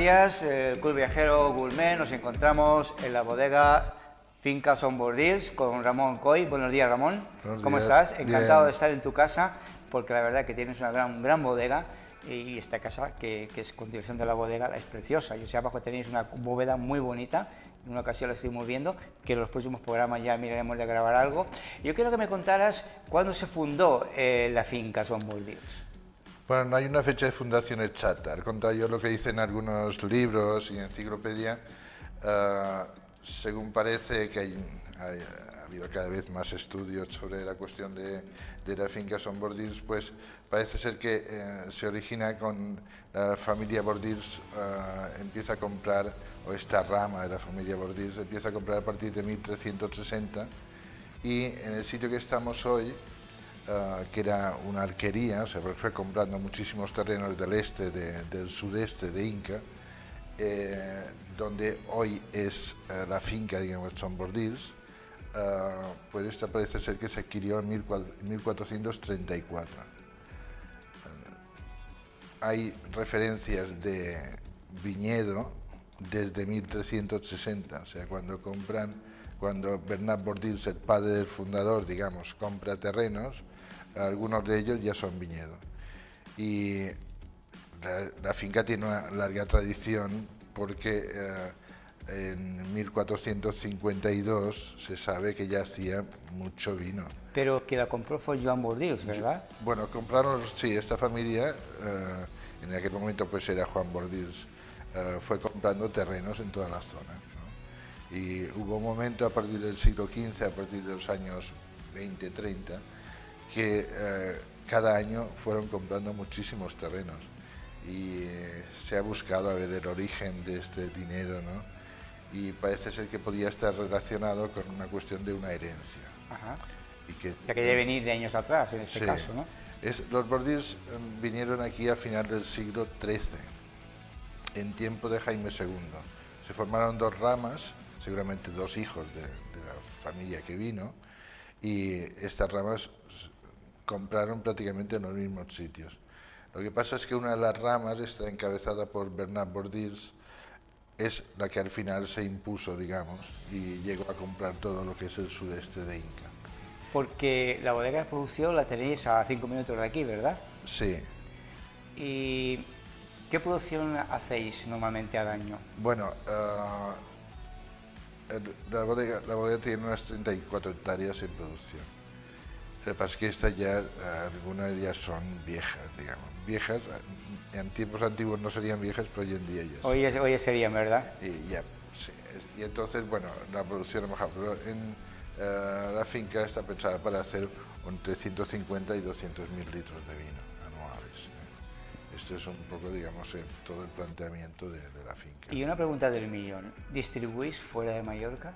días, el Club Viajero Gourmet. Nos encontramos en la bodega Finca Son Bordils con Ramón Coy. Buenos días, Ramón. ¿Cómo estás? Encantado Bien. de estar en tu casa, porque la verdad que tienes una gran bodega y esta casa, que es continuación de la bodega, es preciosa. Yo sé, abajo tenéis una bóveda muy bonita. En una ocasión la estuvimos viendo, que en los próximos programas ya miraremos de grabar algo. Yo quiero que me contaras cuándo se fundó la finca Son Bordils. Bueno, no hay una fecha de fundación exacta. Al contrario, lo que dicen algunos libros y enciclopedia, según parece que ha habido cada vez más estudios sobre la cuestión de la finca Son Bordils, pues parece ser que se origina con la familia Bordils, empieza a comprar, o esta rama de la familia Bordils empieza a comprar a partir de 1360, y en el sitio que estamos hoy, que era una alquería, o sea, fue comprando muchísimos terrenos del este, del sudeste de Inca, donde hoy es la finca, digamos, Son Bordils, pues esta parece ser que se adquirió en 1434. Hay referencias de viñedo desde 1360, o sea, cuando Bernat Bordils, el padre del fundador, digamos, compra terrenos, algunos de ellos ya son viñedo. Y la finca tiene una larga tradición porque en 1452 se sabe que ya hacía mucho vino. Pero que la compró fue Joan Bordils, ¿verdad? Bueno, compraron, sí, esta familia, en aquel momento pues era Juan Bordils, fue comprando terrenos en toda la zona, ¿no? Y hubo un momento a partir del siglo XV, a partir de los años 20, 30, que cada año fueron comprando muchísimos terrenos y se ha buscado a ver el origen de este dinero, ¿no? Y parece ser que podía estar relacionado con una cuestión de una herencia. Ajá. Y que, O sea, que debe venir de años atrás, en este caso, ¿no? Los Bordils vinieron aquí a final del siglo XIII, en tiempo de Jaime II. Se formaron dos ramas, seguramente dos hijos de la familia que vino, y estas ramas compraron prácticamente en los mismos sitios. Lo que pasa es que una de las ramas está encabezada por Bernat Bordils, es la que al final se impuso, digamos, y llegó a comprar todo lo que es el sudeste de Inca. Porque la bodega de producción la tenéis a 5 minutos de aquí, ¿verdad? Sí. ¿Y qué producción hacéis normalmente al año? Bueno, la bodega tiene unas 34 hectáreas en producción. Lo que pasa es que estas ya, algunas ya son viejas, digamos. Viejas, en tiempos antiguos no serían viejas, pero hoy en día ya sí. Hoy serían, ¿verdad? Y ya, sí. Y entonces, bueno, la producción ha bajado, pero la finca está pensada para hacer entre 150 y 200.000 litros de vino anuales. Esto es un poco, digamos, todo el planteamiento de la finca. Y una pregunta del millón, ¿distribuís fuera de Mallorca?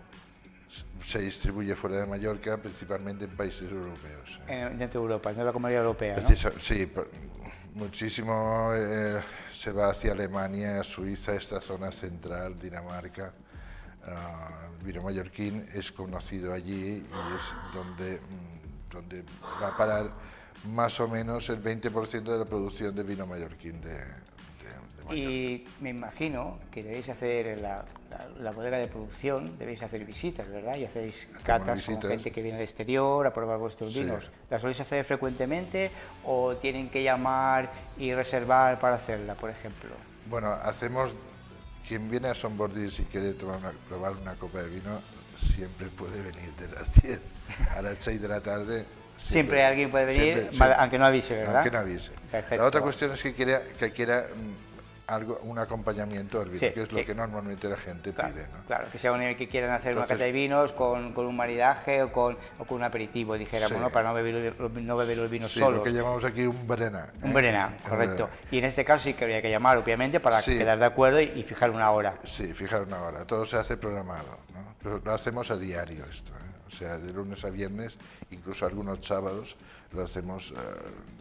Se distribuye fuera de Mallorca, principalmente en países europeos. Dentro de Europa, no la Comunidad Europea, ¿no? Sí, muchísimo se va hacia Alemania, Suiza, esta zona central, Dinamarca. El vino mallorquín es conocido allí y es donde va a parar más o menos el 20% de la producción de vino mallorquín de Mallorca. Y me imagino que debéis hacer en la bodega de producción, debéis hacer visitas, ¿verdad? Y hacéis catas con gente que viene de exterior a probar vuestros vinos. ¿Las soléis hacer frecuentemente o tienen que llamar y reservar para hacerla, por ejemplo? Bueno, quien viene a Son Bordils y quiere probar una copa de vino, siempre puede venir de las 10 a las 6 de la tarde. Siempre alguien puede venir, aunque no avise, ¿verdad? Aunque no avise. Perfecto. La otra cuestión es que quiera un acompañamiento al vino, que es lo que normalmente la gente pide, ¿no? Claro, que sea que quieran hacer una cata de vinos con un maridaje o con un aperitivo, dijéramos, ¿no? Para no beber los vinos solos. Lo que llamamos aquí un berená. Un berená, correcto. Y en este caso sí que habría que llamar, obviamente, para quedar de acuerdo y fijar una hora. Sí, fijar una hora. Todo se hace programado, ¿no? Pero lo hacemos a diario esto, ¿eh? O sea, de lunes a viernes, incluso algunos sábados, lo hacemos,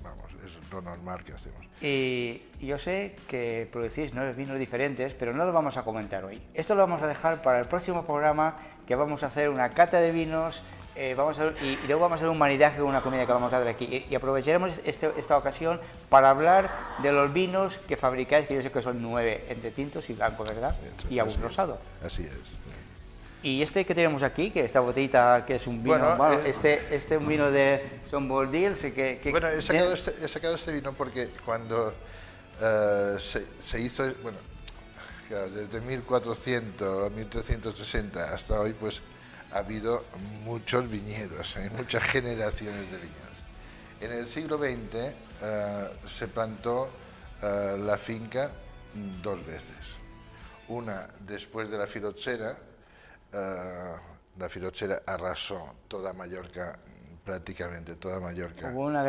vamos, es lo normal que hacemos. Y yo sé que producís 9 vinos diferentes, pero no los vamos a comentar hoy. Esto lo vamos a dejar para el próximo programa, que vamos a hacer una cata de vinos y luego vamos a hacer un maridaje con una comida que vamos a dar aquí. Y aprovecharemos esta ocasión para hablar de los vinos que fabricáis, que yo sé que son 9, entre tintos y blanco, ¿verdad? Y algún rosado. Así es. Y este que tenemos aquí, que esta botellita, que es un vino, bueno, este es un vino de Son Boldils, bueno, he sacado este vino porque cuando se hizo, bueno, claro, desde 1400 a 1360 hasta hoy, pues ha habido muchos viñedos, muchas generaciones de viñedos. En el siglo XX se plantó la finca 2 veces. Una después de la filoxera. La filoxera arrasó toda Mallorca, prácticamente toda Mallorca. Hubo una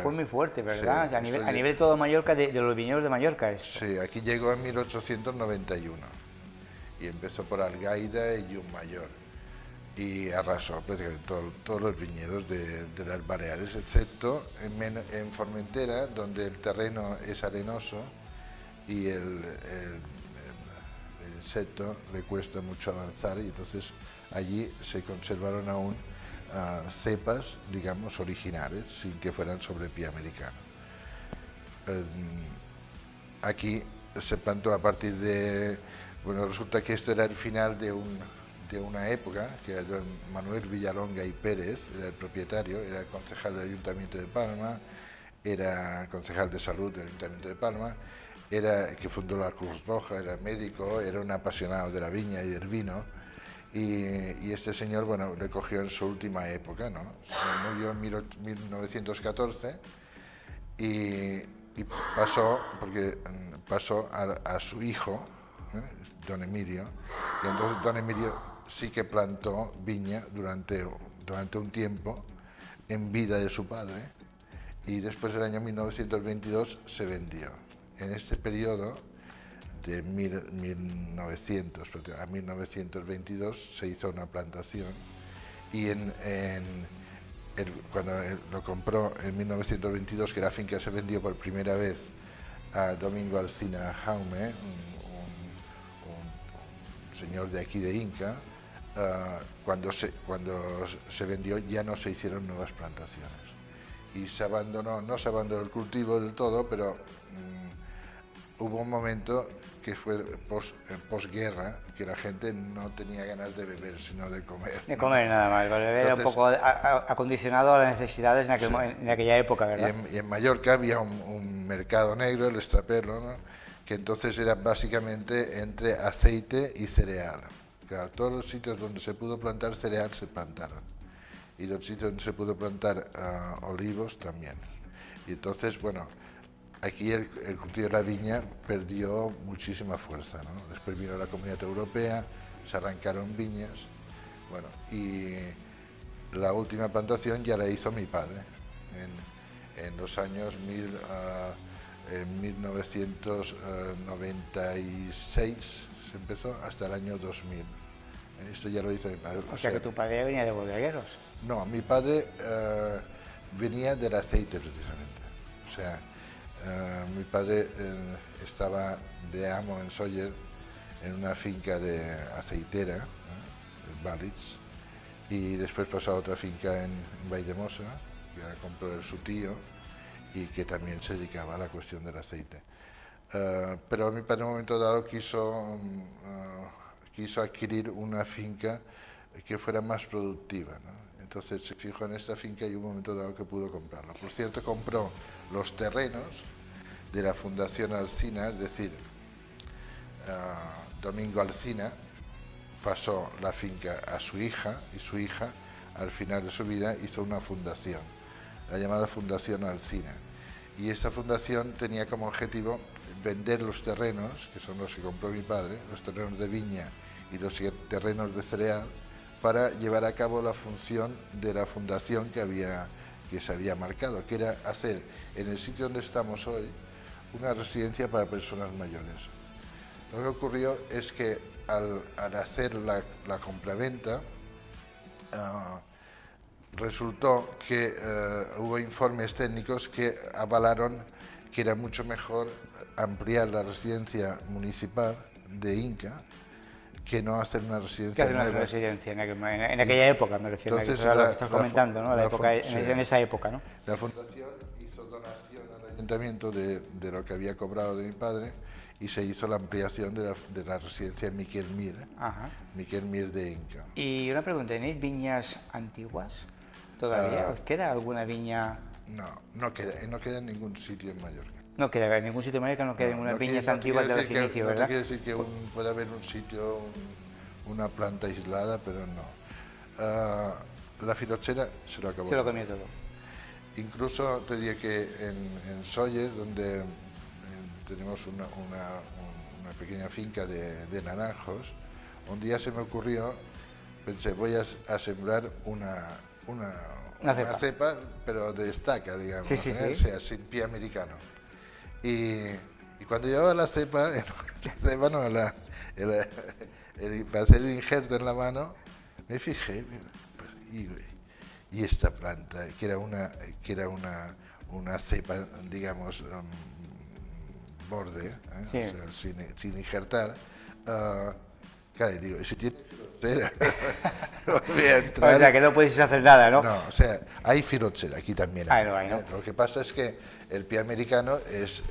fue muy fuerte, ¿verdad? Sí, a nivel todo Mallorca, de los viñedos de Mallorca. Esto. Sí, aquí llegó en 1891 y empezó por Algaida y Llumayor y arrasó prácticamente todos los viñedos de las Baleares, excepto en Formentera, donde el terreno es arenoso y el insecto le cuesta mucho avanzar, y entonces allí se conservaron aún cepas, digamos, originales, sin que fueran sobre pie americano. Aquí se plantó a partir de, bueno, resulta que esto era el final de una época, que era don Manuel Villalonga y Pérez, era el propietario, era el concejal del Ayuntamiento de Palma, era concejal de salud del Ayuntamiento de Palma, que fundó la Cruz Roja, era médico, era un apasionado de la viña y del vino, y este señor, bueno, le cogió en su última época, ¿no? Murió en 1914 y pasó a su hijo, don Emilio, y entonces don Emilio sí que plantó viña durante un tiempo en vida de su padre, y después del año 1922 se vendió. En este periodo, de 1900 a 1922, se hizo una plantación, y cuando lo compró en 1922, que la finca se vendió por primera vez a Domingo Alsina Jaume, un señor de aquí de Inca, cuando se vendió ya no se hicieron nuevas plantaciones. Y no se abandonó el cultivo del todo, pero hubo un momento que fue posguerra, que la gente no tenía ganas de beber, sino de comer. De comer nada más, beber era un poco acondicionado a las necesidades en aquella época, ¿verdad? Y en Mallorca había un mercado negro, el Estraperlo, ¿no? Que entonces era básicamente entre aceite y cereal. Claro, todos los sitios donde se pudo plantar cereal se plantaron, y los sitios donde se pudo plantar olivos también. Y entonces, bueno, aquí el cultivo de la viña perdió muchísima fuerza, ¿no? Después vino la Comunidad Europea, se arrancaron viñas, bueno, y la última plantación ya la hizo mi padre en los años 1996 se empezó hasta el año 2000. Esto ya lo hizo mi padre. O sea que tu padre venía de bodegueros. No, mi padre venía del aceite precisamente. O sea, mi padre estaba de amo en Sóller, en una finca de aceitera, el Balitz, y después pasó a otra finca en Valldemossa, que la compró su tío, y que también se dedicaba a la cuestión del aceite. Pero mi padre en un momento dado quiso adquirir una finca que fuera más productiva, ¿no? Entonces se fijó en esta finca y un momento dado que pudo comprarla. Por cierto, compró los terrenos de la Fundación Alsina, es decir, Domingo Alsina pasó la finca a su hija, y su hija, al final de su vida, hizo una fundación, la llamada Fundación Alsina. Y esta fundación tenía como objetivo vender los terrenos, que son los que compró mi padre, los terrenos de viña y los terrenos de cereal, para llevar a cabo la función de la fundación que se había marcado, que era hacer en el sitio donde estamos hoy una residencia para personas mayores. Lo que ocurrió es que al hacer la compraventa, resultó que hubo informes técnicos que avalaron que era mucho mejor ampliar la residencia municipal de Inca, que no hacer una ¿Qué residencia hace una nueva. residencia en aquella época, me refiero? Entonces, Eso es lo que estás comentando, ¿no? sí. En esa época, ¿no? La fundación hizo donación al ayuntamiento de lo que había cobrado de mi padre y se hizo la ampliación de la residencia Miquel Mir, Ajá. Miquel Mir de Inca. Y una pregunta, ¿tenéis viñas antiguas todavía? ¿Os queda alguna viña? No queda en ningún sitio en Mallorca. No queda en ningún sitio de América, no queda ninguna viñas antiguas de los inicios, ¿verdad? No quiere decir que pueda haber un sitio, una planta aislada, pero no. La filoxera se lo acabó. Se lo comió todo. Incluso te diría que en Sóller, donde tenemos una pequeña finca de naranjos, un día se me ocurrió, pensé, voy a sembrar una cepa, pero de estaca, digamos, sí, sí. O sea, sin pie americano. Y cuando llevaba la cepa, para hacer el injerto en la mano, me fijé, y esta planta, que era una cepa, digamos, borde, sí. O sea, sin injertar, claro, digo, si tiene filoxera, voy a entrar. O sea, que no podéis hacer nada, ¿no? No, o sea, hay filoxera, aquí también hay. ¿No? Lo que pasa es que el pie americano es,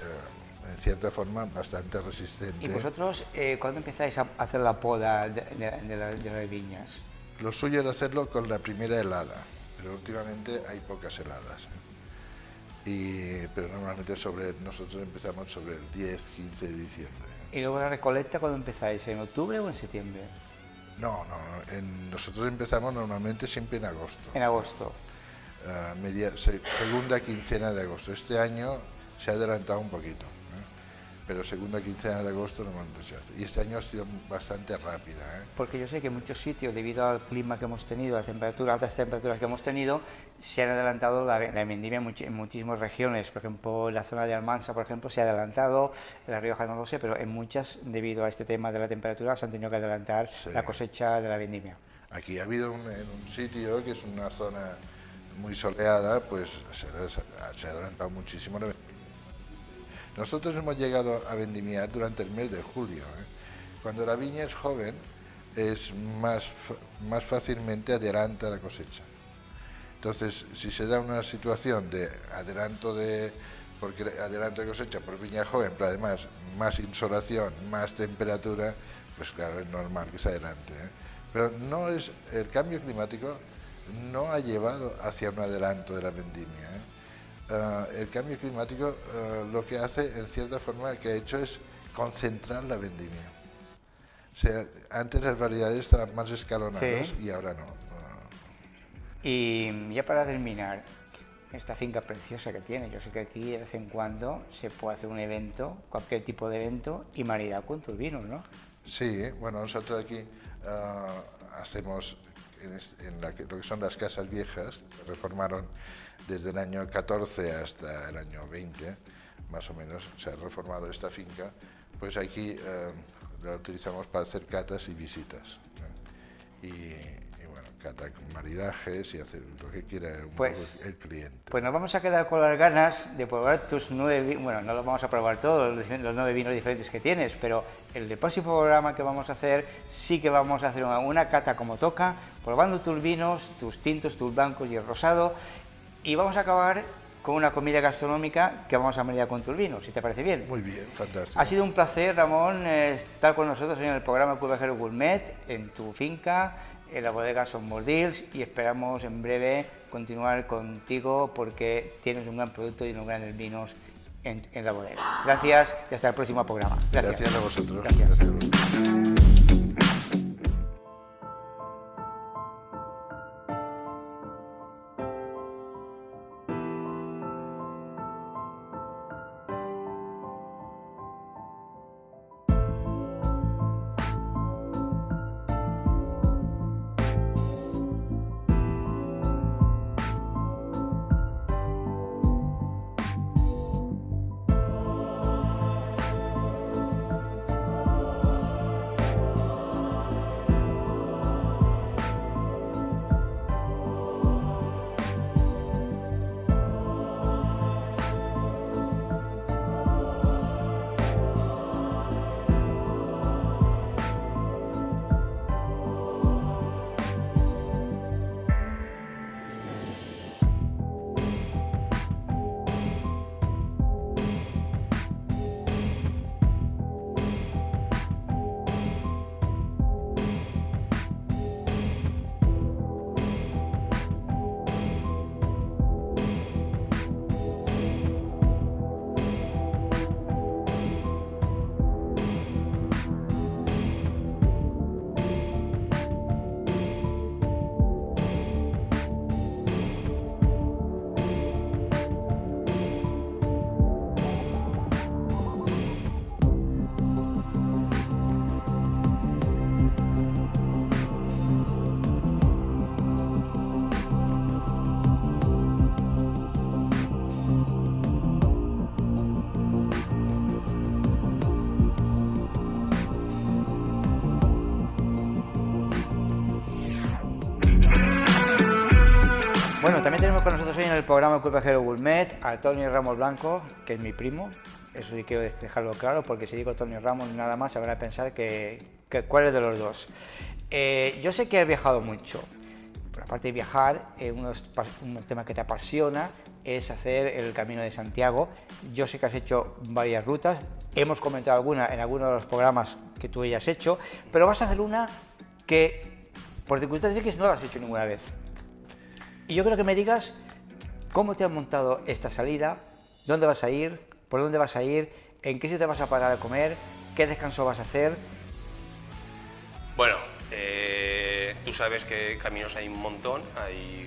en cierta forma, bastante resistente. ¿Y vosotros cuándo empezáis a hacer la poda de las viñas? Lo suyo es hacerlo con la primera helada, pero últimamente hay pocas heladas. Pero normalmente nosotros empezamos sobre el 10-15 de diciembre. ¿Y luego la recolecta cuándo empezáis? ¿En octubre o en septiembre? No, nosotros empezamos normalmente siempre en agosto. En agosto. Segunda quincena de agosto. Este año se ha adelantado un poquito, pero segunda quincena de agosto normalmente se hace. Y este año ha sido bastante rápida. Porque yo sé que en muchos sitios, debido al clima que hemos tenido, a las altas temperaturas que hemos tenido, se han adelantado la vendimia en muchísimas regiones. Por ejemplo, en la zona de Almansa, por ejemplo, se ha adelantado, en La Rioja no lo sé, pero en muchas, debido a este tema de la temperatura, se han tenido que adelantar la cosecha de la vendimia. Aquí ha habido en un sitio que es una zona muy soleada, pues se ha adelantado muchísimo la vendimia. Nosotros hemos llegado a vendimiar durante el mes de julio. Cuando la viña es joven, es más fácilmente adelanta la cosecha. Entonces, si se da una situación de adelanto de cosecha por viña joven, pero además más insolación, más temperatura, pues claro, es normal que se adelante. Pero el cambio climático no ha llevado hacia un adelanto de la vendimia. El cambio climático lo que hace, en cierta forma, que ha hecho es concentrar la vendimia. O sea, antes las variedades estaban más escalonadas y ahora no. Y ya para terminar, esta finca preciosa que tiene, yo sé que aquí de vez en cuando se puede hacer un evento, cualquier tipo de evento, y maridar con tus vinos, ¿no? Sí, bueno, nosotros aquí hacemos lo que son las casas viejas, que reformaron desde el año 14 hasta el año 20, más o menos, se ha reformado esta finca, pues aquí la utilizamos para hacer catas y visitas. Y bueno, cata con maridajes y hacer lo que quiera el cliente. Pues nos vamos a quedar con las ganas de probar tus 9 vinos, bueno, no los vamos a probar todos, los 9 vinos diferentes que tienes, pero el próximo programa que vamos a hacer, sí que vamos a hacer una cata como toca, probando tus vinos, tus tintos, tus blancos y el rosado, y vamos a acabar con una comida gastronómica que vamos a maridar con tus vinos, si te parece bien. Muy bien, fantástico. Ha sido un placer, Ramón, estar con nosotros en el programa Cubajero Gourmet, en tu finca, en la bodega Son Bordils, y esperamos en breve continuar contigo porque tienes un gran producto y unos grandes vinos en la bodega. Gracias y hasta el próximo programa. Gracias a vosotros. Gracias. Bueno, también tenemos con nosotros hoy en el programa Club Viajero Gourmet a Tony Ramos Blanco, que es mi primo. Eso sí quiero dejarlo claro, porque si digo Tony Ramos nada más se van a pensar que cuál es de los dos. Yo sé que has viajado mucho, pero aparte de viajar, unos temas que te apasiona es hacer el Camino de Santiago. Yo sé que has hecho varias rutas, hemos comentado alguna en algunos de los programas que tú hayas hecho, pero vas a hacer una que por circunstancias X no la has hecho ninguna vez. Y yo creo que me digas cómo te has montado esta salida, dónde vas a ir, por dónde vas a ir, en qué sitio te vas a parar a comer, qué descanso vas a hacer. Bueno, tú sabes que caminos hay un montón, hay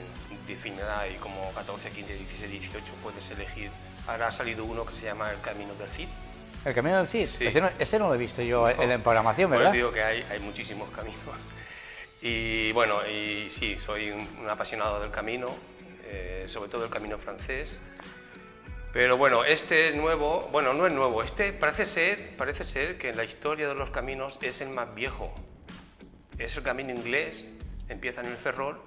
como 14, 15, 16, 18, puedes elegir. Ahora ha salido uno que se llama el Camino del Cid. ¿El Camino del Cid? Sí. Este no lo he visto yo en la programación, ¿verdad? Pues digo que hay muchísimos caminos. Y bueno, y sí, soy un apasionado del camino, sobre todo el camino francés. Pero bueno, este nuevo, bueno, no es nuevo, este parece ser que en la historia de los caminos es el más viejo. Es el camino inglés, empieza en el Ferrol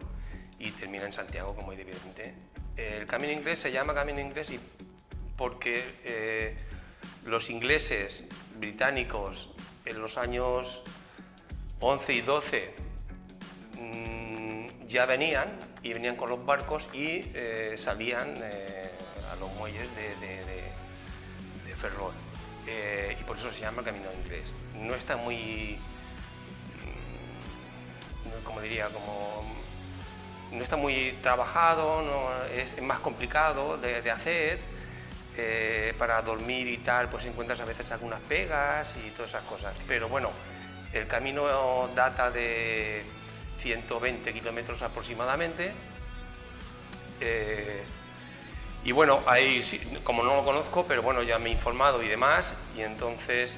y termina en Santiago, como es evidente. El camino inglés se llama camino inglés porque los ingleses británicos en los años 11 y 12 ya venían con los barcos y salían a los muelles de Ferrol, y por eso se llama camino inglés. No está muy, como diría, no está muy trabajado, es más complicado de hacer. Para dormir y tal, pues encuentras a veces algunas pegas y todas esas cosas, pero bueno, el camino data de 120 kilómetros aproximadamente. Y bueno, ahí, como no lo conozco, pero bueno, ya me he informado y demás, y entonces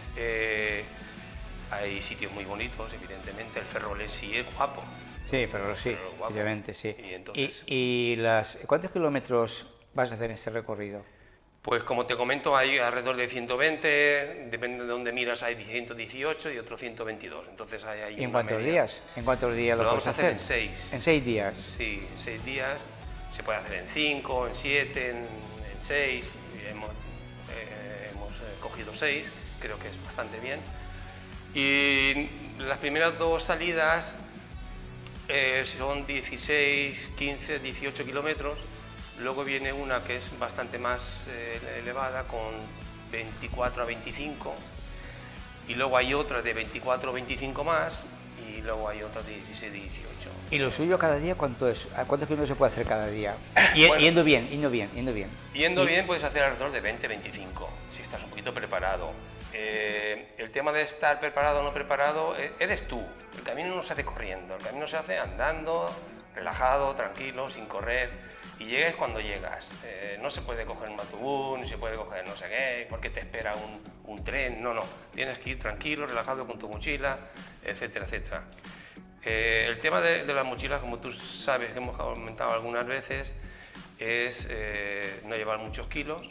hay sitios muy bonitos, evidentemente. El Ferrol en sí es guapo. Sí, Ferrol sí, guapo. obviamente sí. Y entonces, ¿cuántos kilómetros vas a hacer en este recorrido? pues como te comento, hay alrededor de 120, depende de dónde miras, hay 118 y otros 122. Entonces hay ¿En cuántos días? ¿En cuántos días lo vamos a hacer? En 6. ¿En 6 días? Sí, en 6 días. Se puede hacer en 5, en 7, en 6. Hemos cogido 6, creo que es bastante bien. Y las primeras 2 salidas son 16, 15, 18 kilómetros. Luego viene una que es bastante más elevada, con 24 a 25, y luego hay otra de 24 a 25 más, y luego hay otra de 16 a 18. ¿Y lo suyo cada día cuánto es? ¿A cuántos kilómetros se puede hacer cada día? Bueno, yendo bien. Yendo bien puedes hacer alrededor de 20 a 25, si estás un poquito preparado. El tema de estar preparado o no preparado, eres tú. El camino no se hace corriendo, el camino se hace andando, relajado, tranquilo, sin correr. Y llegues cuando llegas. No se puede coger un autobús, ni se puede coger no sé qué, porque te espera un tren. No. Tienes que ir tranquilo, relajado con tu mochila, etcétera, etcétera. El tema de las mochilas, como tú sabes, que hemos comentado algunas veces, es no llevar muchos kilos.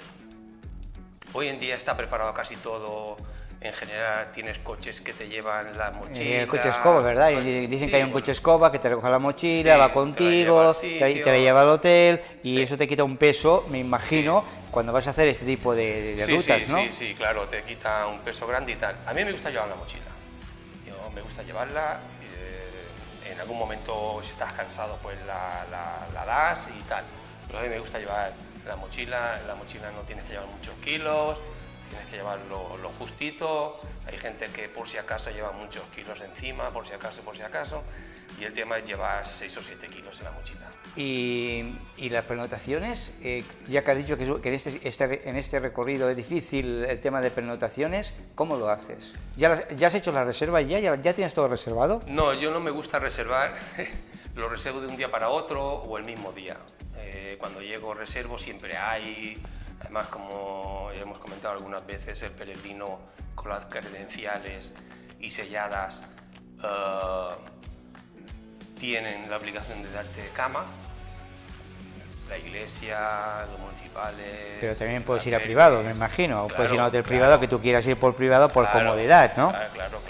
Hoy en día está preparado casi todo. En general tienes coches que te llevan la mochila. El coche escoba, ¿verdad? Y dicen que hay un coche escoba que te recoge la mochila, sí, va contigo, te la lleva al hotel y sí. eso te quita un peso, me imagino, cuando vas a hacer este tipo de rutas, ¿no? Sí, claro, te quita un peso grande y tal. A mí me gusta llevar la mochila. Me gusta llevarla. En algún momento, si estás cansado, pues la das y tal. Pero a mí me gusta llevar la mochila. La mochila no tienes que llevar muchos kilos. Tienes que llevar lo justito. Hay gente que por si acaso lleva muchos kilos encima, por si acaso. Y el tema es llevar 6 o 7 kilos en la mochila. Y las pernotaciones, ya que has dicho que en este recorrido es difícil el tema de pernotaciones, ¿cómo lo haces? ¿Ya has hecho la reserva ya tienes todo reservado? No, yo no me gusta reservar. Lo reservo de un día para otro o el mismo día. Cuando llego reservo, siempre hay. Además, como ya hemos comentado algunas veces, el peregrino con las credenciales y selladas tienen la obligación de darte cama. La iglesia, los municipales... Pero también puedes ir a privado, me imagino. Claro, puedes ir a un hotel claro, privado que tú quieras ir por privado por claro, comodidad, ¿no? Claro.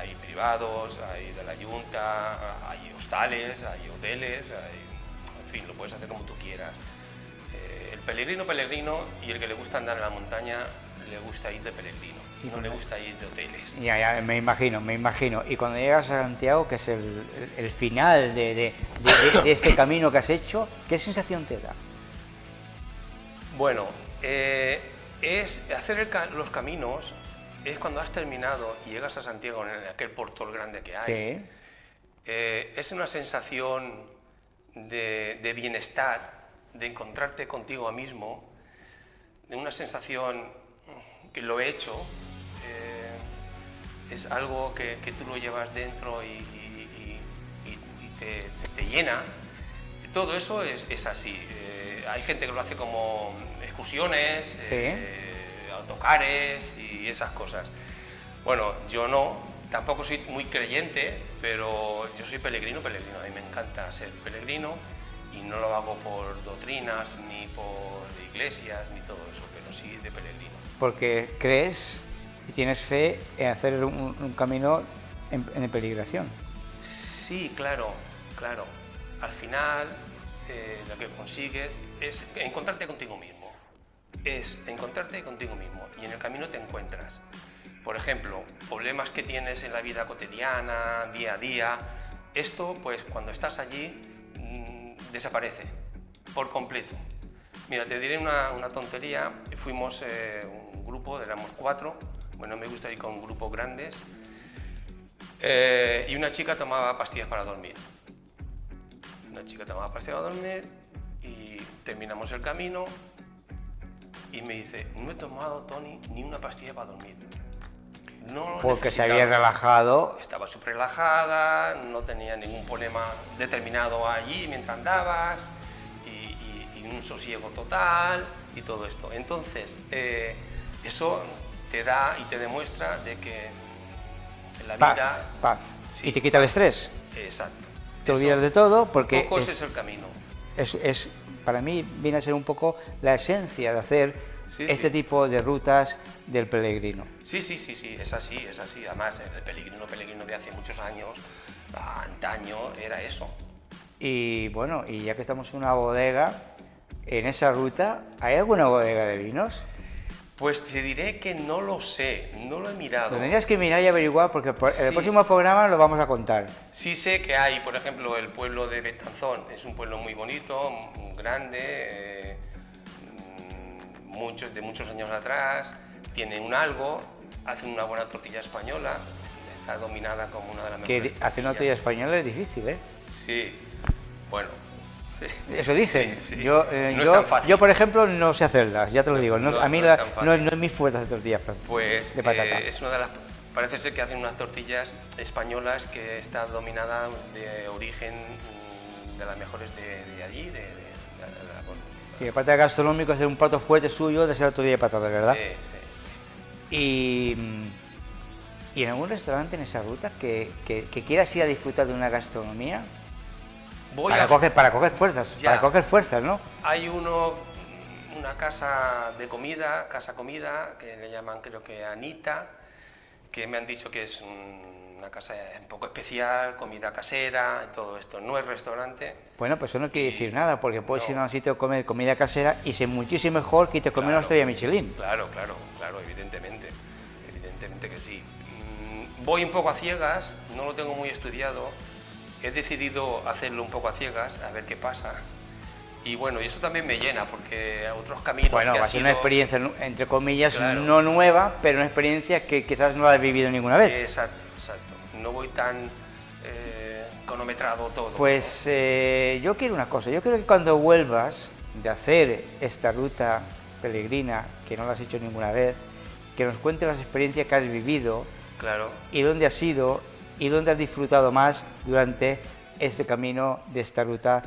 Hay privados, hay de la Junta, hay hostales, hay hoteles, hay... En en fin, lo puedes hacer como tú quieras. El peregrino y el que le gusta andar en la montaña le gusta ir de peregrino, no le gusta ir de hoteles. Ya, me imagino. Y cuando llegas a Santiago, que es el final de este camino que has hecho, ¿qué sensación te da? Bueno, es hacer los caminos, es cuando has terminado y llegas a Santiago en aquel portón grande que hay. Sí. Es una sensación de bienestar, de encontrarte contigo mismo, de una sensación que lo he hecho, es algo que tú lo llevas dentro y te llena. Todo eso es así. Hay gente que lo hace como excursiones, Sí. autocares y esas cosas. Bueno, yo no, tampoco soy muy creyente, pero yo soy peregrino. A mí me encanta ser peregrino y no lo hago por doctrinas, ni por iglesias, ni todo eso, pero sí de peregrino. Porque crees y tienes fe en hacer un camino en peregrinación. Sí, claro. Al final lo que consigues es encontrarte contigo mismo. Y en el camino te encuentras. Por ejemplo, problemas que tienes en la vida cotidiana, día a día, esto pues cuando estás allí desaparece por completo. Mira, te diré una tontería. Fuimos un grupo, éramos 4, bueno, me gusta ir con grupos grandes, y una chica tomaba pastillas para dormir. Y terminamos el camino y me dice, no he tomado, Tony, ni una pastilla para dormir. No Porque se necesitaba. había relajado. Estaba súper relajada, no tenía ningún problema determinado allí mientras andabas y un sosiego total y todo esto. Entonces, eso te da y te demuestra de que en la vida... Paz. Sí, Y te quita el estrés. exacto. Te olvidas de todo porque Poco ese es el camino. para mí viene a ser un poco la esencia de hacer Sí, este sí. tipo de rutas del peregrino. Sí, es así. Además, el peregrino de hace muchos años, antaño, era eso. Y bueno, y ya que estamos en una bodega, en esa ruta, ¿hay alguna bodega de vinos? Pues te diré que no lo sé, no lo he mirado. Lo tendrías que mirar y averiguar porque en el Sí. próximo programa lo vamos a contar. Sí sé que hay, por ejemplo, el pueblo de Betanzón, es un pueblo muy bonito, grande, de muchos años atrás, tienen un algo, hacen una buena tortilla española, está dominada como una de las mejores Que hacer una tortilla tortillas. española es difícil, ¿eh? Sí, bueno. Eso dicen. Sí, sí. Yo, No es tan fácil. yo, por ejemplo, no sé hacerlas, ya te lo digo. No, a mí no es tan fácil. no es mi fuerte hacer tortillas Pues de patata. es una de las... Parece ser que hacen unas tortillas españolas que está dominada de origen de las mejores de allí, Sí, aparte de gastronómico, es un plato fuerte suyo de ser tortilla de patata, ¿verdad? Sí. Y en algún restaurante en esa ruta que quieras ir a disfrutar de una gastronomía para coger fuerzas, Ya. ¿no? Hay una casa de comida, que le llaman creo que Anita, que me han dicho que es una casa un poco especial, comida casera y todo esto. No es restaurante. Bueno, pues eso no quiere decir nada, porque puedes No. ir a un sitio a comer comida casera y ser muchísimo mejor que te comer una Claro. estrella Michelin. Claro, evidentemente que sí. Voy un poco a ciegas, no lo tengo muy estudiado, he decidido hacerlo un poco a ciegas, a ver qué pasa. Y bueno, y eso también me llena, porque otros caminos Bueno, que va ha a ser una sido... experiencia, entre comillas, Claro. no nueva, pero una experiencia que quizás no la has vivido ninguna vez. Exacto. No voy tan cronometrado todo. Pues yo quiero una cosa, yo creo que cuando vuelvas de hacer esta ruta peregrina, que no la has hecho ninguna vez, que nos cuentes las experiencias que has vivido Claro. y dónde has ido y dónde has disfrutado más durante este camino de esta ruta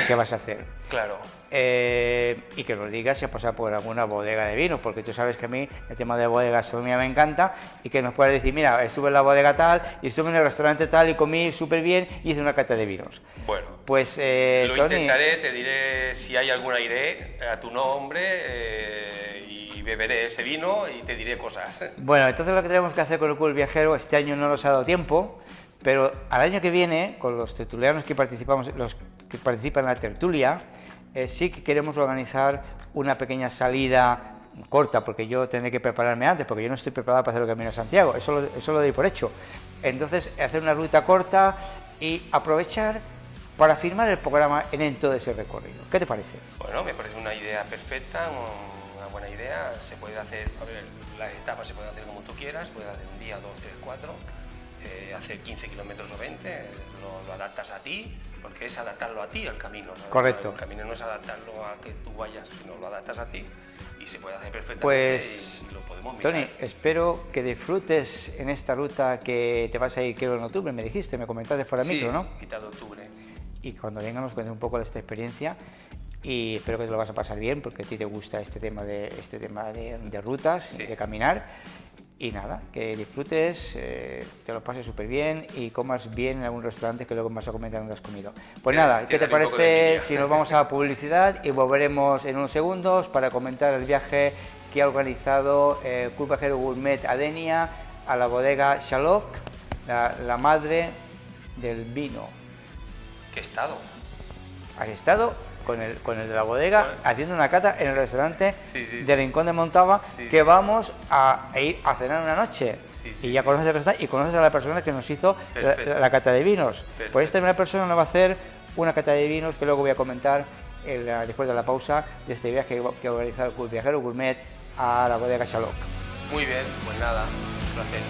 que vas a hacer. Claro. Y que nos digas si has pasado por alguna bodega de vino, porque tú sabes que a mí el tema de bodega gastronomía me encanta, y que nos puedas decir, mira, estuve en la bodega tal, y estuve en el restaurante tal, y comí súper bien, y hice una cata de vinos. Bueno, Pues, lo Tony, intentaré, te diré si hay alguna, iré a tu nombre y beberé ese vino y te diré cosas. bueno, entonces lo que tenemos que hacer con el Club Viajero, este año no nos ha dado tiempo, pero al año que viene, con los tertulianos que participamos, los que participan en la tertulia, sí que queremos organizar una pequeña salida corta, porque yo tendré que prepararme antes, porque yo no estoy preparado para hacer el Camino de Santiago, eso lo doy por hecho. Entonces, hacer una ruta corta y aprovechar para firmar el programa en todo ese recorrido. ¿Qué te parece? Bueno, me parece una idea perfecta, una buena idea. Se puede hacer, a ver, las etapas se pueden hacer como tú quieras, puedes hacer un día, 2, 3, 4, hacer 15 kilómetros o 20, lo adaptas a ti, porque es adaptarlo a ti al camino, ¿no? Correcto. El camino no es adaptarlo a que tú vayas, sino lo adaptas a ti y se puede hacer perfectamente. Pues, y lo podemos mirar. Tony, espero que disfrutes en esta ruta que te vas a ir, creo, en octubre, me dijiste, me comentaste fuera de micro, ¿no? Sí, mitad de octubre. Y cuando venga nos cuentes un poco de esta experiencia y espero que te lo vas a pasar bien, porque a ti te gusta este tema de rutas, Sí. de caminar. Y nada, que disfrutes, te lo pases súper bien y comas bien en algún restaurante que luego me vas a comentar dónde has comido. Pues nada, ¿qué te parece si nos vamos a la publicidad y volveremos en unos segundos para comentar el viaje que ha organizado Club Viajero Gourmet a Denia, a la bodega Xaloc, la madre del vino? ¿Qué estado? ¿Has estado con el de la bodega haciendo una cata en el restaurante de Rincón de Montava, que vamos a ir a cenar una noche? Y ya conoces el restaurante y conoces a la persona que nos hizo la cata de vinos. Pues esta misma persona nos va a hacer una cata de vinos que luego voy a comentar después de la pausa de este viaje que ha organizado el Club Viajero Gourmet a la bodega Xaloc. Muy bien, pues nada, un placer.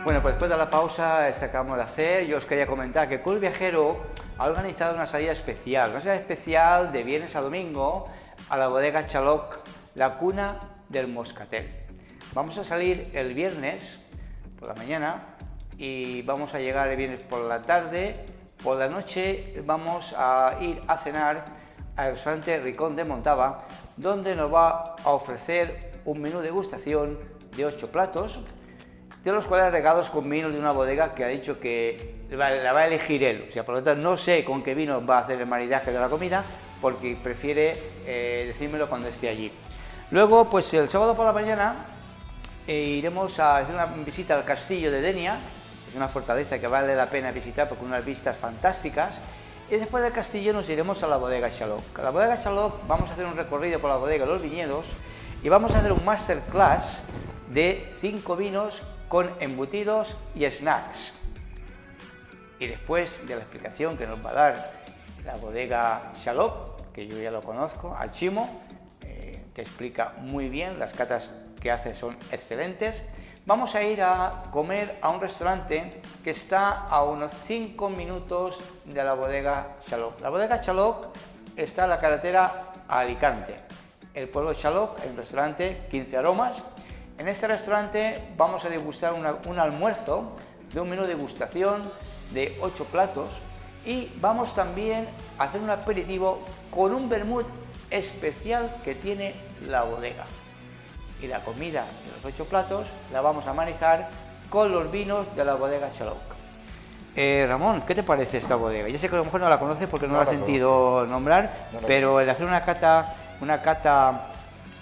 Bueno, pues después de la pausa que acabamos de hacer, yo os quería comentar que Club Viajero ha organizado una salida especial de viernes a domingo a la bodega Xaloc, la cuna del moscatel. Vamos a salir el viernes por la mañana y vamos a llegar el viernes por la tarde. Por la noche vamos a ir a cenar al restaurante Rincón de Montava, donde nos va a ofrecer un menú de degustación de 8 platos, de los cuales regados con vinos de una bodega que ha dicho que la va a elegir él. O sea, por lo tanto, no sé con qué vino va a hacer el maridaje de la comida, porque prefiere decírmelo cuando esté allí. Luego, pues el sábado por la mañana iremos a hacer una visita al castillo de Denia. Es una fortaleza que vale la pena visitar porque unas vistas fantásticas. Y después del castillo nos iremos a la bodega Xaloc. A la bodega Xaloc vamos a hacer un recorrido por la bodega Los Viñedos y vamos a hacer un masterclass de 5 vinos con embutidos y snacks. Y después de la explicación que nos va a dar la bodega Xaloc, que yo ya lo conozco, al Chimo, que explica muy bien, las catas que hace son excelentes, vamos a ir a comer a un restaurante que está a unos 5 minutos de la bodega Xaloc. La bodega Xaloc está en la carretera a Alicante. El pueblo de Xaloc, hay un restaurante, 15 Aromas. En este restaurante vamos a degustar un almuerzo de un menú de degustación de 8 platos y vamos también a hacer un aperitivo con un vermut especial que tiene la bodega. Y la comida de los 8 platos la vamos a manizar con los vinos de la bodega Xaloc. Ramón, ¿qué te parece esta bodega? Yo sé que a lo mejor no la conoces porque no la has sentido nombrar, pero el hacer una cata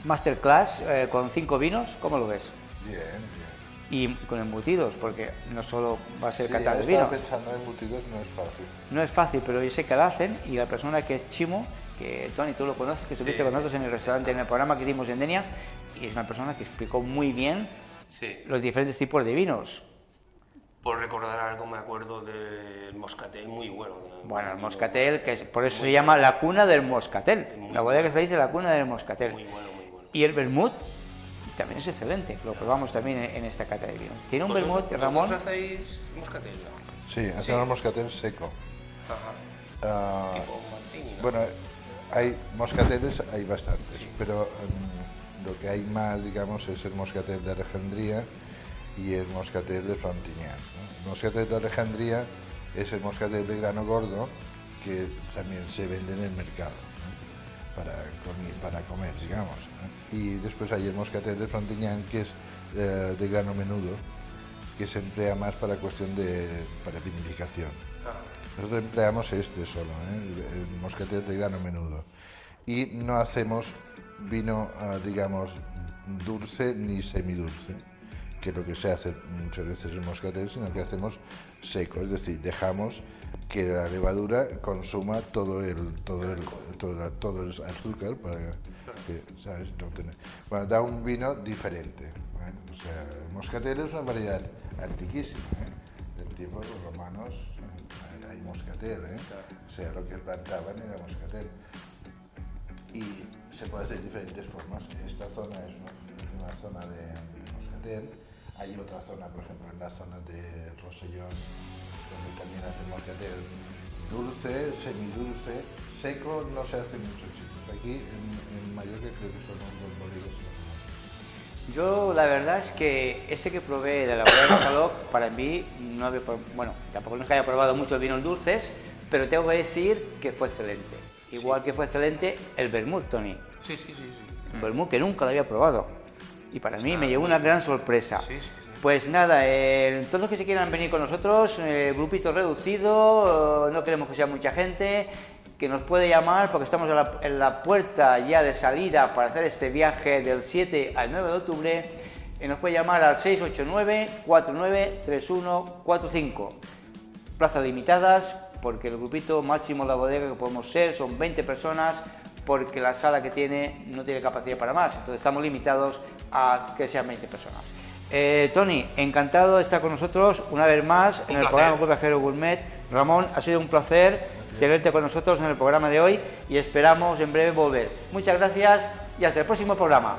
masterclass con 5 vinos, ¿cómo lo ves? Bien, bien. Y con embutidos, porque no solo va a ser Sí, cata de vino. pensando en embutidos no es fácil. No es fácil, pero yo sé que la hacen y la persona que es Chimo, que Tony, tú lo conoces, que estuviste con nosotros en el restaurante, en el programa que hicimos en Denia, y es una persona que explicó muy bien los diferentes tipos de vinos. Por recordar algo, me acuerdo del moscatel muy bueno. Bueno, el moscatel, que por eso se llama la cuna del moscatel. La bodega se dice la cuna del moscatel. Muy bueno, muy bueno. Y el vermut también es excelente, lo probamos también en esta cata de vino. ¿Tiene un vermut, Ramón? ¿Vosotros hacéis moscatel? No? Sí, hacemos moscatel seco. Ajá. Tipo martini, ¿no? Bueno, hay moscateles, hay bastantes, sí. Pero lo que hay más, digamos, es el moscatel de Alejandría y el moscatel de Frontignan, ¿no? El moscatel de Alejandría es el moscatel de grano gordo que también se vende en el mercado, ¿no? para comer, digamos, ¿no? Y después hay el moscatel de Frontignan, que es de grano menudo, que se emplea más para cuestión para vinificación. Nosotros empleamos este solo, el moscatel de grano menudo. Y no hacemos vino, digamos, dulce ni semidulce, que es lo que se hace muchas veces en moscatel, sino que hacemos seco, es decir, dejamos que la levadura consuma todo el azúcar para que, ¿sabes? No tener. Bueno, da un vino diferente, ¿eh? O sea, el moscatel es una variedad antiquísima, ¿eh? Del tiempo de los romanos hay moscatel, ¿eh? O sea, lo que plantaban era moscatel. Y se puede hacer de diferentes formas. Esta zona es una zona de moscatel. Hay otra zona, por ejemplo, en la zona de Rosellón, donde también hacen moscatel dulce, semidulce, seco, no se hace en muchos sitios. Aquí en Mallorca creo que son los bodegas. Yo la verdad es que ese que probé de la bodega de Saló, para mí, no había, bueno, tampoco no es que haya probado muchos vinos dulces, pero tengo que decir que fue excelente. Igual sí. Que fue excelente el vermut, Tony. Sí. Un vermut que nunca lo había probado. Y para mí me llevó una gran sorpresa. Sí. Pues nada, todos los que se quieran venir con nosotros, grupito reducido, no queremos que sea mucha gente, que nos puede llamar porque estamos en la puerta ya de salida para hacer este viaje del 7 al 9 de octubre. Y nos puede llamar al 689-493145. Plazas limitadas, porque el grupito máximo de la bodega que podemos ser son 20 personas, porque la sala que tiene no tiene capacidad para más, entonces estamos limitados a que sean 20 personas. Tony, encantado de estar con nosotros una vez más en el programa Viajero Gourmet. Ramón, ha sido un placer tenerte con nosotros en el programa de hoy y esperamos en breve volver. Muchas gracias y hasta el próximo programa.